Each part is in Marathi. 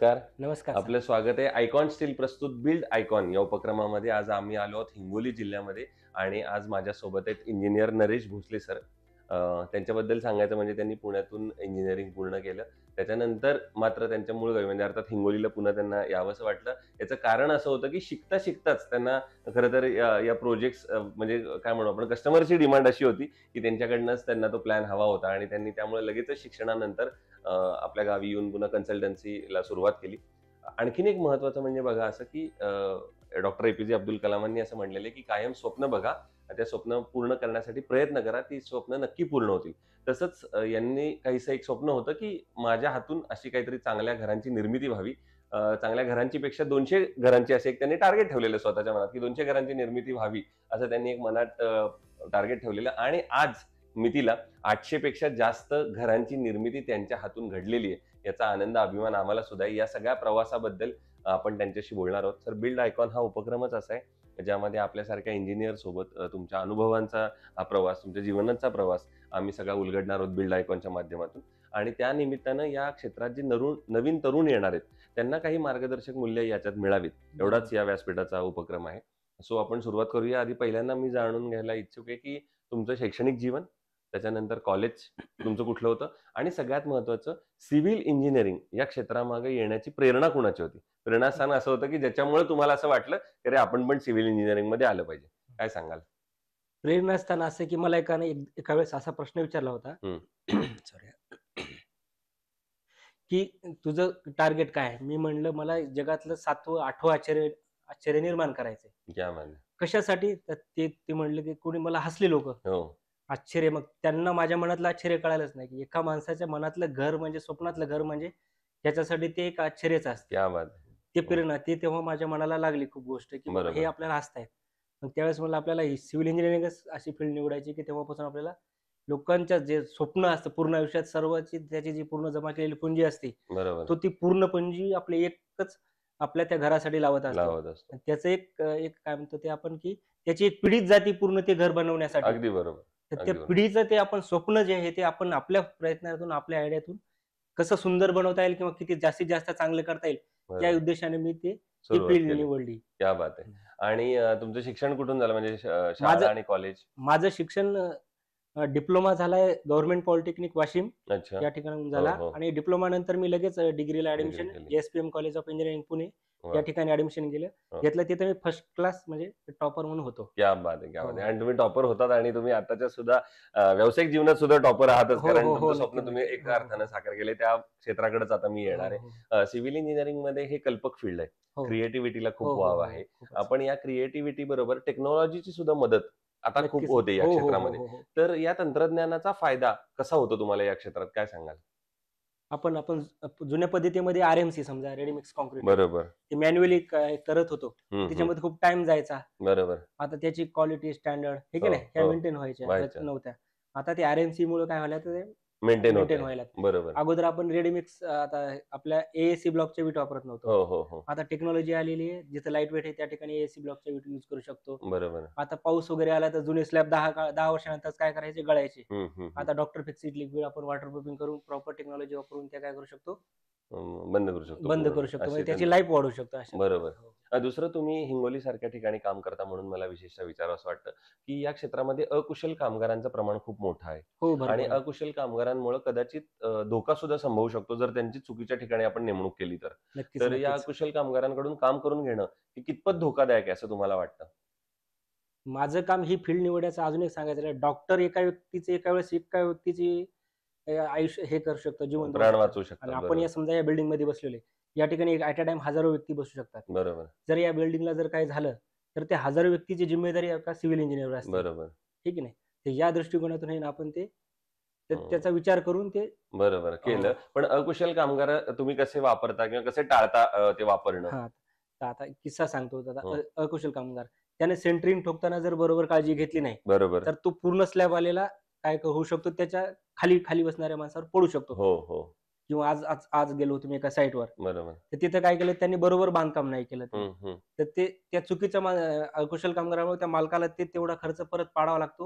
नमस्कार. नमस्कार सर. आपलं स्वागत आहे आयकॉन स्टील प्रस्तुत बिल्ड आयकॉन या उपक्रमामध्ये. आज आम्ही आलो आहोत हिंगोली जिल्ह्यामध्ये आणि आज माझ्यासोबत आहेत इंजिनियर नरेश भोसले सर. त्यांच्याबद्दल सांगायचं म्हणजे त्यांनी पुण्यातून इंजिनिअरिंग पूर्ण केलं. त्याच्यानंतर मात्र त्यांच्या मूळ गावी म्हणजे अर्थात हिंगोलीला पुन्हा त्यांना यावंसं वाटलं. याचं कारण असं होतं की शिकता शिकताच त्यांना खरं तर या प्रोजेक्ट्स म्हणजे काय म्हणू आपण कस्टमरची डिमांड अशी होती की त्यांच्याकडनंच त्यांना तो प्लॅन हवा होता आणि त्यांनी त्यामुळे लगेचच शिक्षणानंतर आपल्या गावी येऊन पुन्हा कन्सल्टन्सीला सुरुवात केली. आणखीन एक महत्वाचं म्हणजे बघा असं की डॉक्टर एपीजे अब्दुल कलामांनी असं म्हणलेलं आहे की कायम स्वप्न बघा, त्या स्वप्न पूर्ण करण्यासाठी प्रयत्न करा, ती स्वप्न नक्की पूर्ण होतील. तसंच यांनी काहीसं एक स्वप्न होतं की माझ्या हातून अशी काहीतरी चांगल्या घरांची निर्मिती व्हावी. चांगल्या घरांची पेक्षा 200 घरांची असे एक त्यांनी टार्गेट ठेवलेलं स्वतःच्या मनात की 200 घरांची निर्मिती व्हावी असं त्यांनी एक मनात टार्गेट ठेवलेलं आणि आज मितीला 800 पेक्षा जास्त घरांची निर्मिती त्यांच्या हातून घडलेली आहे. याचा आनंद अभिमान आम्हाला सुद्धा आहे. या सगळ्या प्रवासाबद्दल आपण त्यांच्याशी बोलणार आहोत. तर बिल्ड आयकॉन हा उपक्रमच असा आहे ज्यामध्ये आपल्यासारख्या इंजिनियर सोबत तुमच्या अनुभवांचा हा प्रवास, तुमच्या जीवनाचा प्रवास आम्ही सगळा उलगडणार आहोत बिल्ड आयकॉनच्या माध्यमातून. आणि त्या निमित्तानं या क्षेत्रात जे नवीन तरुण येणार आहेत त्यांना काही मार्गदर्शक मूल्य याच्यात मिळावीत, एवढाच या व्यासपीठाचा उपक्रम आहे. सो आपण सुरुवात करूया. आधी पहिल्यांदा मी जाणून घ्यायला इच्छुक आहे की तुमचं शैक्षणिक जीवन, त्याच्यानंतर कॉलेज तुमचं कुठलं होतं आणि सगळ्यात महत्वाचं सिव्हिल इंजिनिअरिंग या क्षेत्रामागे येण्याची प्रेरणा कुणाची होती? प्रेरणास्थान असं होतं की ज्याच्यामुळे तुम्हाला असं वाटलं की अरे आपण पण सिव्हिल इंजिनिअरिंग मध्ये आलं पाहिजे. काय सांगाल? प्रेरणास्थान असं की मला एका वेळेस असा प्रश्न विचारला होता. हं. सॉरी. की तुझं टार्गेट काय आहे? मी म्हणलं मला जगातलं 7वं 8वं आश्चर्य निर्माण करायचंय. क्या मान कशासाठी? तर ते ते म्हणले की कोणी मला हसले लोकं. हो. आश्चर्य मग त्यांना माझ्या मनातलं आश्चर्य कळालंच नाही, की एका माणसाच्या मनातलं घर म्हणजे स्वप्नातलं घर म्हणजे त्याच्यासाठी ते एक आश्चर्यच असतं. क्या बात है! ते हं. प्रेरणा ती तेव्हा माझ्या मनाला लागली खूप गोष्ट, की बाबा हे बरोबर. आपल्याला हसतायत. मग त्यावेळेस म्हणलं आपल्याला ही सिव्हिल इंजिनिअरिंगच अशी फील्ड निवडायची, की तेव्हापासून आपल्याला लोकांच्या जे स्वप्न असतं पूर्ण आयुष्यात सर्वाची त्याची जी पूर्ण जमा केलेली पुंजी असते, बरोबर. तो ती पूर्ण पुंजी आपली एकच आपल्या त्या घरासाठी लावत असतो. लावत असतो. आणि त्याचं एक काय म्हणतो ते आपण, की त्याची एक पिढीच जाती पूर्ण ते घर बनवण्यासाठी. अगदी बरोबर. तर त्या अगदी बरोबर. पिढीचं ते आपण स्वप्न जे आहे ते आपण आपल्या प्रयत्नातून, आपल्या आयडियातून कसं सुंदर बनवता येईल किंवा किती जास्तीत जास्त चांगलं करता येईल, त्या बरोबर. उद्देशाने मी ती सुरुवात फील्ड केली. निवडली. क्या बात है! हं. आणि तुमचं शिक्षण कुठून झालं म्हणजे शाळा माझं आणि कॉलेज? माझं शिक्षण डिप्लोमा झालाय गव्हर्नमेंट पॉलिटेक्निक वाशिम अच्छा. या ठिकाणाहून हो, झाला हो. आणि डिप्लोमा नंतर मी लगेच डिग्रीला डिग्री ॲडमिशन केली. S-P-M college of engineering Pune या वाह! ठिकाणी ॲडमिशन केलं. हो. घेतलं तिथे मी फर्स्ट क्लास म्हणजे टॉपर म्हणून होतो. क्या बात है! क्या बात हो. है! आणि तुम्ही टॉपर होतात आणि तुम्ही आताच्या सुद्धा व्यावसायिक जीवनात सुद्धा टॉपर आहातच. हो, कारण हो, हो. तुमचं नक्की, स्वप्न तुम्ही नक्की. एका हो, हो, अर्थानं हो. साकार केले. त्या क्षेत्राकडेच आता मी हो, येणार हो. आहे. सिव्हिल इंजिनिअरिंगमध्ये हे कल्पक फील्ड आहे. हो. क्रिएटिव्हिटीला हो, खूप हो, वाव हो. आहे. खूपच. आपण या क्रिएटिव्हिटी बरोबर टेक्नॉलॉजीची सुद्धा मदत आता खूप नक्कीच. होते या हो, हो, हो, क्षेत्रामध्ये. हो, हो. तर या तंत्रज्ञानाचा फायदा कसा होतो तुम्हाला या क्षेत्रात काय सांगाल? आपण आपण जुन्या पद्धतीमध्ये आर-एम-सी समजा रेडी मिक्स काँक्रीट बरोबर. ते मॅन्युअली काय करत होतो. हं, हं. त्याच्यामध्ये खूप टाईम जायचा. बरोबर. आता त्याची क्वालिटी स्टँडर्ड हे की हो, नाही ह्या हो. मेंटेन व्हायच्या व्हायचं. नव्हत्या. आता ते आर-एम-सीमुळे काय व्हायला तर मेंटेन मेंटेन होतंय. व्हायला. बरोबर. अगोदर आपण रेडी मिक्स आता आपल्या ए-एस-सी ब्लॉकच्या वीट वापरत नव्हतो. हो, हो, हो. आता टेक्नॉलॉजी आलेली आहे. जिथं लाईट वेट आहे त्या ठिकाणी ए-एस-सी ब्लॉकच्या वीट यूज करू शकतो. बरोबर. आता पाऊस वगैरे आला तर जुने स्लॅब 10 वर्षानंतर काय करायचे गळायचे. हं, हं, हं. आता डॉक्टर फिक्सिट लिक्विड आपण वॉटर प्रूफिंग करून प्रॉपर टेक्नॉलॉजी वापरून ते काय करू शकतो बंद करू शकतो बंद पूर्ण. करू शकतो. असे म्हणजे त्याची तंत्र. लाईफ वाढवू शकतो अशा बरोबर. प्रकारे. हो. दुसरं तुम्ही हिंगोली सारख्या ठिकाणी काम करता म्हणून मला विशेषतः विचारावसं वाटतं, की या क्षेत्रामध्ये अकुशल कामगारांचं प्रमाण खूप मोठं आहे हो, आणि भरपूर आहे. अकुशल कामगारांमुळे कदाचित धोका सुद्धा संभवू शकतो जर त्यांची चुकीच्या ठिकाणी आपण नेमणूक केली तर. नक्कीच, तर या नक्कीच. अकुशल कामगारांकडून काम करून घेणं हे कितपत धोकादायक आहे असं तुम्हाला वाटतं? माझं काम ही फील्ड निवडायचं अजून एक सांगायचं आहे. डॉक्टर एका वेळेस एका व्यक्तीची आयुष्य हे करू शकतो, जिवंत होऊ प्राण शकतात. वाचवू आणि शकतात. आपण बरोबर. या समजा या बिल्डिंगमध्ये बसलेलो आहे. या ठिकाणी ॲट अ टाईम हजारो व्यक्ती बसू शकतात. बरोबर. जर या बिल्डिंगला जर काही झालं, तर त्या हजारो व्यक्तीची जिम्मेदारी एका सिव्हिल इंजिनिअरवर असते. बरोबर. ठीक आहे नाही? तर या दृष्टिकोनातून आहे ना आपण हं. त्याचा विचार करून ते बरोबर हो. केलं. पण अकुशल कामगार तुम्ही कसे वापरता किंवा कसे टाळता ते वापरणं? हां. तर आता किस्सा सांगतो आता हं. अकुशल कामगार. त्याने सेंटरिंग ठोकताना जर बरोबर काळजी घेतली नाही, बरोबर. तर तो पूर्ण स्लॅब आलेला होऊ शकतो त्याच्या खाली खाली बसणाऱ्या माणसावर पडू शकतो. हो, हो. किंवा आज आज आज गेलो होतो मी एका साईटवर. बरोबर. तर तिथं काय केलं त्यांनी बरोबर बांधकाम नाही केलं त्यांनी. हं, हं. तर ते त्या चुकीच्या अकुशल कामगारामुळे त्या मालकाला तेवढा खर्च परत पाडावा लागतो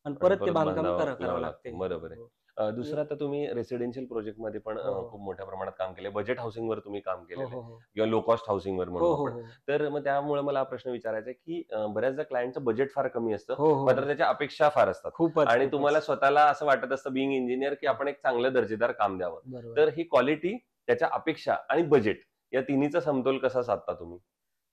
आणि आणि परत ते परत बांधकाम बांधावं करावं लावावं लागते. लागतं. बरोबर आहे. हो. दुसरं आता तुम्ही रेसिडेन्शियल प्रोजेक्टमध्ये पण हो. खूप मोठ्या प्रमाणात काम केले. बजेट हाऊसिंगवर तुम्ही काम हो, केलेलं आहे हो, हो. किंवा लो कॉस्ट हाऊसिंगवर हो, म्हणू हो, आपण. हो. तर मग त्यामुळे मला हा प्रश्न विचारायचा आहे, की बऱ्याचदा क्लायंटचं बजेट फार कमी असतं, हो, हो, मात्र हो. त्याच्या अपेक्षा फार असतात खूपच, आणि तुम्हाला खूपच. स्वतःला असं वाटत असतं बीइंग इंजिनियर, की हं. आपण एक चांगलं दर्जेदार काम द्यावं. बरोबर. तर ही क्वालिटी, त्याच्या अपेक्षा आणि बजेट या तिन्हीचा समतोल कसा साधता तुम्ही?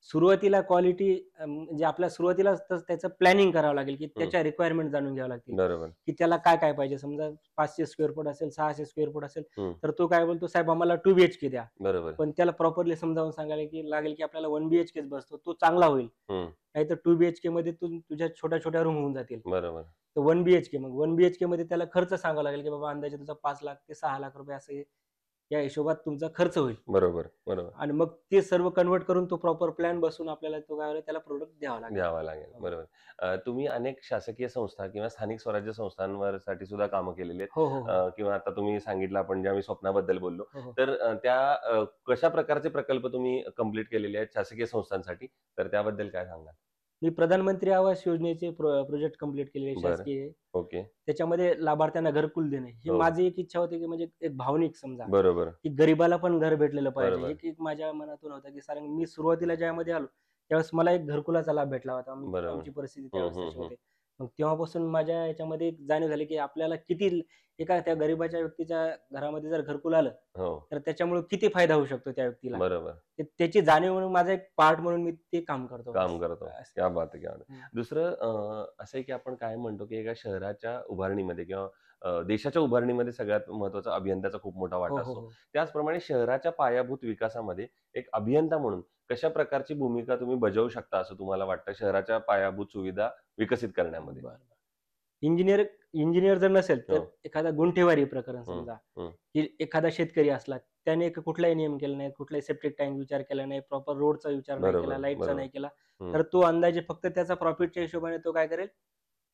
सुरुवातीला क्वालिटी म्हणजे आपल्या सुरुवातीलाच तर त्याचं प्लॅनिंग करावं लागेल, की हं, त्याच्या रिक्वायरमेंट जाणून घ्याव्या लागतील, बरोबर. की त्याला काय-काय पाहिजे. समजा 500 स्क्वेअर फूट असेल, 600 स्क्वेअर फूट असेल, हं, तर तो काय बोलतो, "साहेब आम्हाला 2 बीएचके द्या." बरोबर. पण त्याला प्रॉपरली समजावून सांगायला की लागेल, की आपल्याला 1 बीएचकेच बसतो. तो चांगला होईल. हं, नाहीतर 2 बीएचकेमध्ये तुझ्या छोट्या-छोट्या रूम होऊन जातील. बरोबर. तर 1 बीएचके मग 1 बीएचकेमध्ये त्याला खर्च सांगावा लागेल, की बाबा अंदाजे तुझा 5,00,000 ते 6,00,000 रुपये असं या हिशोबात तुमचा खर्च होईल. बरोबर, बरोबर. आणि मग ते सर्व कन्व्हर्ट करून तो प्रॉपर प्लॅन बसवून आपल्याला तो काय होईल त्याला प्रॉडक्ट द्यावा लागेल. द्यावा लागेल. हो. बरोबर. तुम्ही अनेक शासकीय संस्था किंवा स्थानिक स्वराज्य संस्थांवर साठी सुद्धा कामं केलेली आहेत. हो, हो, हो. किंवा आता तुम्ही सांगितलं आपण ज्या मी स्वप्नाबद्दल बोललो. हो, हो. तर त्या कशा प्रकारचे प्रकल्प तुम्ही कंप्लीट केलेले आहेत शासकीय संस्थांसाठी? तर त्याबद्दल काय सांगाल? मी प्रधानमंत्री आवास योजनेचे प्रोजेक्ट कंप्लीट केलेले बरं. शासकीय. ओके. त्याच्यामध्ये लाभार्थ्यांना घरकुल देणे ही हो. माझी एक इच्छा होती, की म्हणजे एक भावनिक समजा, बरोबर, की गरिबाला पण घर भेटलेलं पाहिजे. बरोबर, एक एक माझ्या मनातून होतं, की कारण मी सुरुवातीला ज्यामध्ये आलो, त्यावेळेस मला एक घरकुलाचा लाभ भेटला होता. बरोबर. आमची परिस्थिती हं, त्यावेळेस हं, तशी हं. होती. मग तेव्हापासून माझ्या याच्यामध्ये एक जाणीव झाली, की आपल्याला किती एका त्या गरिबाच्या व्यक्तीच्या घरामध्ये जर घरकुल आलं, हो. तर त्याच्यामुळे किती फायदा होऊ शकतो त्या व्यक्तीला. बरोबर. त्याची जाणीव म्हणून माझा एक पार्ट म्हणून मी ते काम करतो काम बस. करतो. असं. क्या बात है! क्या बात है! हं. दुसरं असं आहे की आपण काय म्हणतो की एका शहराच्या उभारणीमध्ये किंवा देशाच्या उभारणीमध्ये सगळ्यात महत्त्वाचा अभियंत्याचा खूप मोठा हो, वाटा हो, असतो. हो. त्याचप्रमाणे शहराच्या पायाभूत विकासामध्ये एक अभियंता म्हणून कशा प्रकारची भूमिका तुम्ही बजावू शकता असं तुम्हाला वाटतं शहराच्या पायाभूत सुविधा विकसित करण्यामध्ये? बरं. इंजिनिअर इंजिनिअर जर नसेल, तर हो. एखादा गुंठेवारी प्रकरण हं, समजा, हं. की एखादा शेतकरी असला, त्याने कुठलाही नियम केला नाही, कुठलाही सेप्टिक टँक विचार केला नाही, प्रॉपर रोडचा विचार नाही केला, बरोबर, लाईटचा बरोबर. नाही केला, हं. तर तो अंदाजे फक्त त्याचा प्रॉफिटच्या हिशोबाने तो काय करेल,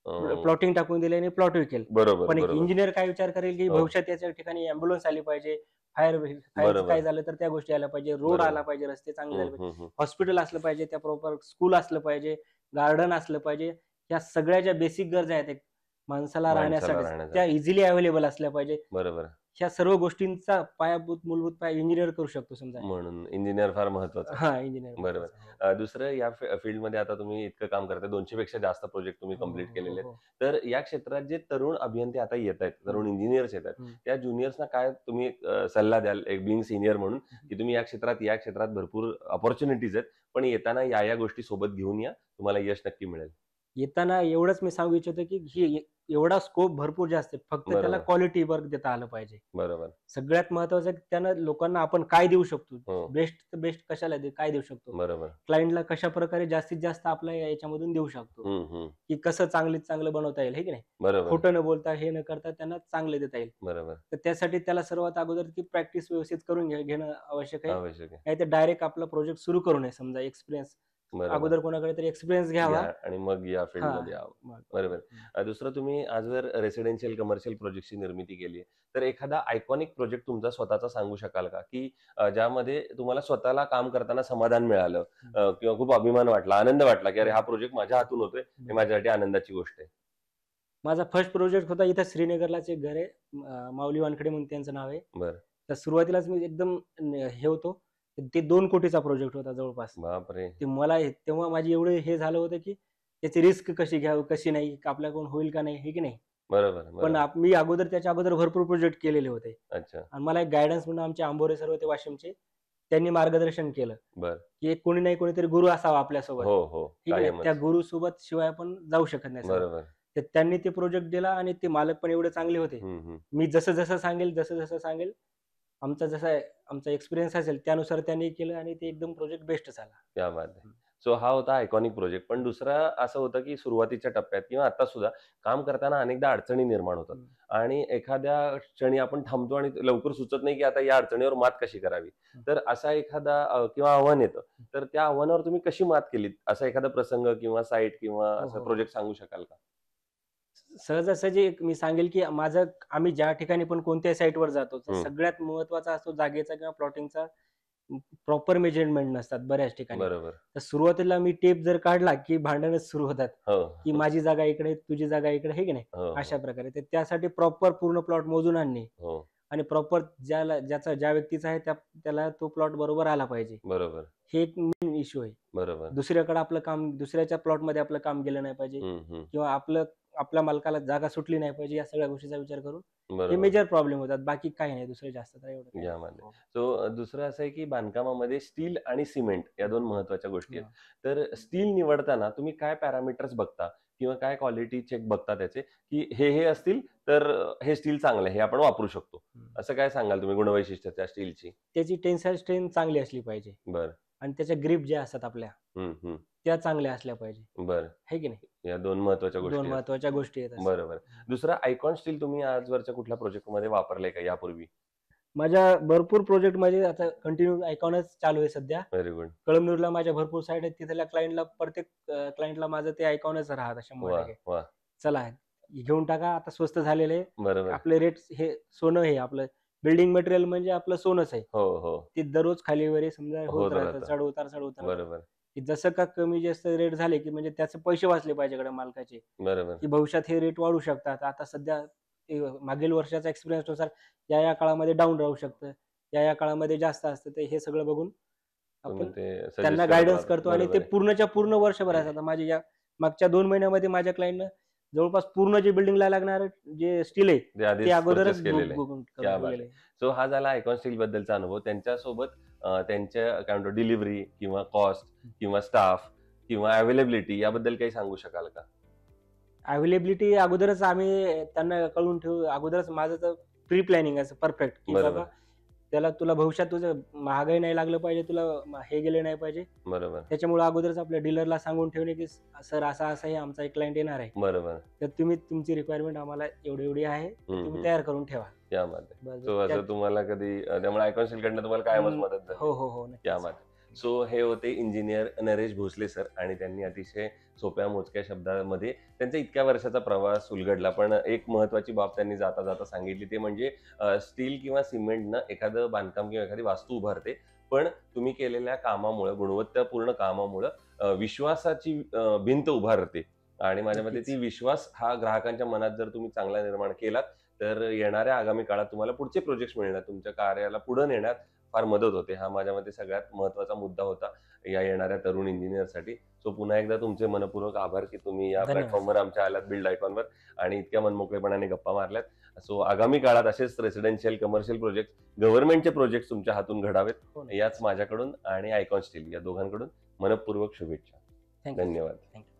अ, प्लॉटिंग टाकून दिले आणि प्लॉट विकेल. बरोबर, पण एक बरोबर. इंजिनिअर काय विचार करेल, की हो. भविष्यात याच्या ठिकाणी एम्ब्युलन्स आली पाहिजे, फायरचं काय बरोबर, झालं तर त्या गोष्टी आल्या पाहिजे, रोड बरोबर. आला पाहिजे, रस्ते चांगले हं, झाले पाहिजे, हं, हं. हॉस्पिटल असलं पाहिजे, त्या प्रॉपर स्कूल असलं पाहिजे, गार्डन असलं पाहिजे. ह्या सगळ्या ज्या बेसिक गरजा आहेत, एक माणसाला माणसाला राहण्यासाठी त्या राहण्यासाठी. इझिली अवेलेबल असल्या पाहिजे. बरोबर. ह्या सर्व गोष्टींचा मूलभूत पाया इंजिनिअर करू शकतो समजा. म्हणून इंजिनिअर फार महत्वाचा हां, इंजिनिअर आहे. बरोबर. महत्वाचा. हो. दुसरं या फील्डमध्ये आता तुम्ही इतकं काम करताय 200 पेक्षा जास्त प्रोजेक्ट तुम्ही हो, हो, कंप्लीट हो, केलेले आहेत. हो. तर या क्षेत्रात जे तरुण अभियंते आता येत आहेत, हं, तरुण इंजिनिअर्स येत आहेत, हं, त्या ज्युनियर्सना काय तुम्ही एक सल्ला द्याल एक बिंग सीनियर म्हणून, हं. की तुम्ही या क्षेत्रात भरपूर अपॉर्च्युनिटीज आहेत, पण येताना या गोष्टी सोबत घेऊन या, तुम्हाला यश नक्की मिळेल. येताना एवढंच मी सांगू इच्छितो, की एवढा स्कोप भरपूर जास्त आहे. फक्त त्याला बरोबर, क्वालिटी वर्क देता आलं पाहिजे. बरोबर. सगळ्यात महत्त्वाचं आहे, की त्यानं लोकांना आपण काय देऊ शकतो? हो, बेस्ट तर बेस्ट कशाला काय देऊ शकतो? बरोबर. क्लायंटला कशाप्रकारे जास्तीत जास्त आपल्या याच्यामधून देऊ शकतो? हं, हं. की कसं चांगलीत चांगलं बनवता येईल, हे की नाही? बरोबर, खोटं न बोलता, हे न करता त्यांना चांगलं देता येईल. बरोबर. तर त्यासाठी त्याला सर्वात अगोदर ती प्रॅक्टिस व्यवस्थित करून घेणं आवश्यक आहे. आवश्यक आहे. नाहीतर डायरेक्ट आपला प्रोजेक्ट सुरू करू नये. समजा एक्सपिरियन्स बरोबर. अगोदर कोणाकडे तरी एक्सपिरियन्स घ्या घ्यावा. आणि मग या हां. फील्डमध्ये यावं. मग बरोबर. हं. दुसरं तुम्ही आजवर रेसिडेन्शियल, कमर्शियल प्रोजेक्टची निर्मिती केली आहे. तर एखादा आयकॉनिक प्रोजेक्ट तुमचा स्वतःचा सांगू शकाल का? की ज्यामध्ये तुम्हाला स्वतःला काम करताना समाधान मिळालं हं. किंवा खूप अभिमान वाटला, आनंद वाटला, की अरे हं. हा प्रोजेक्ट माझ्या हातून होतोय, हे हं. माझ्यासाठी आनंदाची गोष्ट आहे. माझा फर्स्ट प्रोजेक्ट होता इथं श्रीनगरलाच एक घर आहे. माऊली वानखडे म्हणून त्यांचं नाव आहे. बरं. तर सुरुवातीलाच मी एकदम हे होतो. ते 2 कोटीचा प्रोजेक्ट होता जवळपास. बापरे! ते मला तेव्हा माझी एवढं हे झालं होतं, की त्याची रिस्क कशी घ्यावी, कशी नाही, आपल्याकडून होईल का नाही, हे की नाही. बरोबर, पण बरोबर. मी त्याच्या अगोदर भरपूर प्रोजेक्ट केलेले होते. अच्छा. आणि मला एक गाईडन्स म्हणून आमचे आंबोरे सर होते वाशिमचे. त्यांनी मार्गदर्शन केलं, बरं. की एक कोणी नाही कोणीतरी गुरु असावा आपल्यासोबत. हो, हो. ठीक आहे. त्या कायमच. गुरुसोबत शिवाय आपण जाऊ शकत नाही समोर. बरोबर. तर त्यांनी ते प्रोजेक्ट दिला आणि ते मालक पण एवढे चांगले होते. हं, हं. मी जसं-जसं सांगेल, आमचा एक्सपिरियन्स असेल त्यानुसार त्यांनी केलं आणि ते एकदम प्रोजेक्ट बेस्ट झाला. क्या बात है! हं. सो हा होता आयकॉनिक प्रोजेक्ट. पण दुसरा असं होतं, की सुरुवातीच्या टप्प्यात किंवा आता सुद्धा काम करताना अनेकदा अडचणी निर्माण होतात हं, आणि एखाद्या क्षणी आपण थांबतो आणि लवकर सुचत नाही, की आता या अडचणीवर मात कशी करावी. हं, तर असा एखादा किंवा आव्हान येतं. हं. तर त्या आव्हानावर तुम्ही कशी मात केलीत? असा एखादा प्रसंग किंवा साइट किंवा हो, असा हो, हो. प्रोजेक्ट सांगू शकाल का? सहजासहजी एक मी सांगेल, की आम्ही ज्या ठिकाणी पण कोणत्याही साइटवर जातो, तर हं. सगळ्यात महत्त्वाचा असतो जागेचा किंवा प्लॉटिंगचा प्रॉपर मेजरमेंट नसतात बऱ्याच ठिकाणी. बरोबर. तर सुरुवातीला मी टेप जर काढला की भांडणच सुरू होतात, हो, की माझी जागा इकडे, तुझी जागा इकडे, हे की नाही? हो, अशा हो, प्रकारे. तर त्यासाठी प्रॉपर पूर्ण प्लॉट मोजून आणणे हो. आणि प्रॉपर ज्या व्यक्तीचा आहे त्याला तो प्लॉट बरोबर आला पाहिजे. बरोबर, हे एक मेन इश्यू आहे. बरोबर. दुसऱ्याकडे आपलं काम, दुसऱ्याच्या प्लॉटमध्ये आपलं काम गेलं नाही पाहिजे हं, हं. किंवा आपल्या मालकाला जागा सुटली नाही पाहिजे, या सगळ्या गोष्टीचा विचार करून हे बरोबर. मेजर प्रॉब्लेम होतात. बाकी काही नाही, दुसरं जास्त तर एवढं काही यामध्ये. नाही. सो दुसरं असं आहे की बांधकामामध्ये स्टील आणि सिमेंट या 2 महत्त्वाच्या गोष्टी आहेत. हां. तर स्टील निवडताना तुम्ही काय पॅरामीटर्स बघता किंवा काय क्वालिटी चेक बघता त्याचे, की हे असतील तर हे स्टील चांगलं आहे, हे आपण वापरू शकतो. हं. असं काय सांगाल तुम्ही गुणवैशिष्ट्य त्या स्टीलची? त्याची टेन्साईल स्ट्रेंथ चांगली असली पाहिजे बरं. आणि त्याच्या ग्रिप ज्या असतात आपल्या, हं, हं. त्या चांगल्या असल्या पाहिजे. बरं. आहे की नाही? या 2 महत्त्वाच्या 2 गोष्टी आहेत. महत्त्वाच्या गोष्टी आहेत असं. बरोबर. दुसरं आयकॉन स्टील तुम्ही आजवरच्या कुठल्या प्रोजेक्टमध्ये वापरलंय का यापूर्वी? माझ्या भरपूर प्रोजेक्टमध्ये आता कंटिन्यू आयकॉनच चालू आहे सध्या. Very good. कळमनुरला माझ्या भरपूर साईट आहेत. तिथल्या प्रत्येक क्लायंटला माझं ते आयकॉनच राहतं वाह! 100%. वाह! चला घेऊन टाका, आता स्वस्त झालेलं आहे. बरोबर. आपले रेट्स हे सोनं हे आपलं बिल्डिंग मटेरियल म्हणजे आपलं सोनंच आहे. हो, हो. ते दररोज खाली वर समजा होत होत राहतं. राहतं. चढ-उतार, चढ-उतार होतं. बरोबर, की जसं का कमी जास्त रेट झाले, की म्हणजे त्याचे पैसे वाचले पाहिजे इकडे मालकाचे, बरोबर. की भविष्यात हे रेट वाढू शकतात. आता सध्या मागील वर्षाचा एक्सपिरियन्सनुसार या काळामध्ये डाऊन राहू शकतं. या काळामध्ये जास्त असतं. तर हे सगळं बघून तुम्ही आपण ते त्यांना सजेस्ट करत गाईडन्स राहता. करतो आणि बरोबर ते आहे. पूर्णच्या पूर्ण वर्षभराचं. आता माझी या मागच्या 2 महिन्यामध्ये माझ्या क्लायंटनं जवळपास पूर्ण जे बिल्डिंगला लागणारं जे स्टील आहे, ते ते आधीच अगोदरच पर्चेस बुक केलेलं आहे. बुक करून क्या बात ठेवलेलं है! आहे. सो हा झाला आयकॉन स्टील बद्दलचा अनुभव. त्यांच्यासोबत त्यांच्या काय म्हणतो डिलिव्हरी किंवा कॉस्ट किंवा स्टाफ किंवा अवेलेबिलिटी याबद्दल काही सांगू शकाल का? अवेलेबिलिटी अगोदरच आम्ही त्यांना कळवून ठेवू. अगोदरच माझं तर प्री प्लॅनिंग असं परफेक्ट, की बरोबर, बाबा तुला भविष्यात तुझं महागाई नाही लागलं पाहिजे, तुला हे गेले नाही पाहिजे. बरोबर, त्याच्यामुळे अगोदरच आपल्या डीलरला सांगून ठेवणे, की सर असा हे आमचा एक क्लायंट येणार आहे. बरोबर. तर तुम्ही तुमची रिक्वायरमेंट आम्हाला एवढी आहे, तर हं, तुम्ही हं. तयार करून ठेवा. क्या बात है! बस सो त्या असं तुम्हाला कधी त्यामुळे आयकॉन स्टीलकडनं तुम्हाला कायमच मदत झाली. हो, हो, हो. क्या नक्कीच. बात है! सो हे होते इंजिनियर नरेश भोसले सर आणि त्यांनी अतिशय सोप्या मोजक्या शब्दामध्ये त्यांचा इतक्या वर्षाचा प्रवास उलगडला. पण एक महत्त्वाची बाब त्यांनी जाता जाता सांगितली ते म्हणजे स्टील किंवा सिमेंटनं एखादं बांधकाम किंवा एखादी वास्तू उभारते. पण तुम्ही केलेल्या कामामुळं, गुणवत्तापूर्ण कामामुळं विश्वासाची भिंत उभारते आणि माझ्या मते नक्कीच. ती विश्वास हा ग्राहकांच्या मनात जर तुम्ही चांगला निर्माण केलात, तर येणाऱ्या आगामी काळात तुम्हाला पुढचे प्रोजेक्ट्स मिळण्यात, तुमच्या कार्याला पुढे नेण्यात फार मदत होते. हा माझ्या मते सगळ्यात महत्त्वाचा मुद्दा होता या येणाऱ्या तरुण इंजिनिअरसाठी. सो पुन्हा एकदा तुमचे मनःपूर्वक आभार, की तुम्ही या धन्यवाद. प्लॅटफॉर्मवर आमच्या आलात बिल्ड आयकॉनवर आणि इतक्या मनमोकळेपणाने गप्पा मारल्यात. सो आगामी काळात असेच रेसिडेन्शियल, कमर्शियल प्रोजेक्ट्स, गव्हर्नमेंटचे प्रोजेक्ट्स तुमच्या हातून घडावेत, हो ना. याच माझ्याकडून आणि आयकॉन स्टील या दोघांकडून मनःपूर्वक शुभेच्छा. Thank you. धन्यवाद. Thank you.